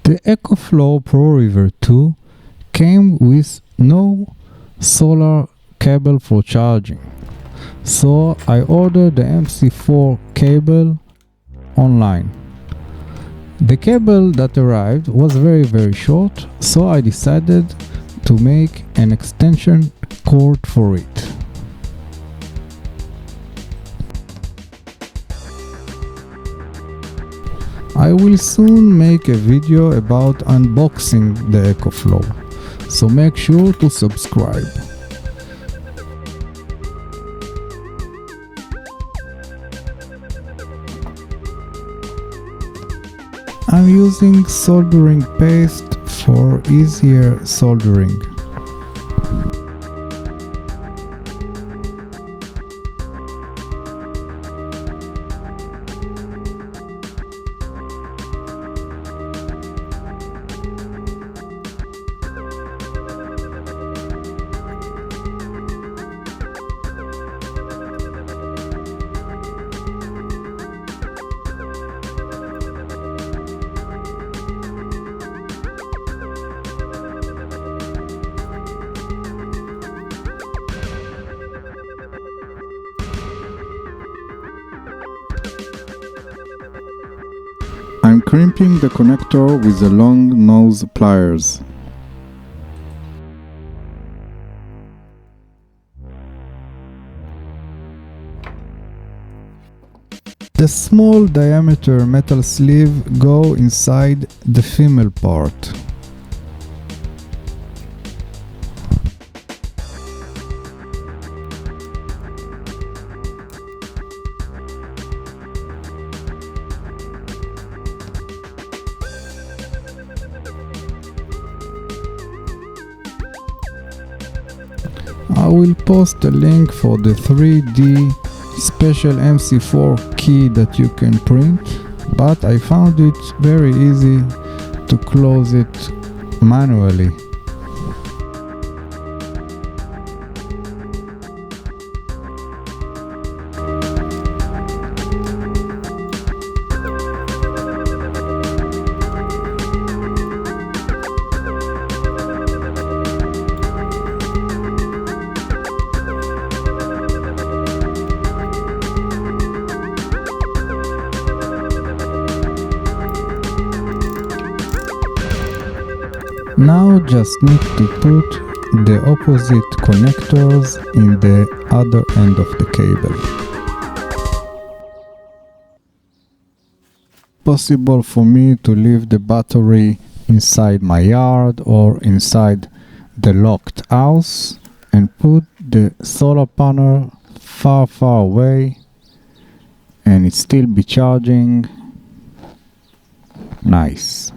The EcoFlow ProRiver 2 came with no solar cable for charging, so I ordered the MC4 cable online. The cable that arrived was very short, so I decided to make an extension cord for it. I will soon make a video about unboxing the EcoFlow, so make sure to subscribe. I'm using soldering paste for easier soldering. I'm crimping the connector with the long nose pliers. The small diameter metal sleeve go inside the female part. I will post a link for the 3D special MC4 key that you can print, but I found it very easy to close it manually. Now just need to put the opposite connectors in the other end of the cable. Possible for me to leave the battery inside my yard or inside the locked house and put the solar panel far away and it still be charging. Nice.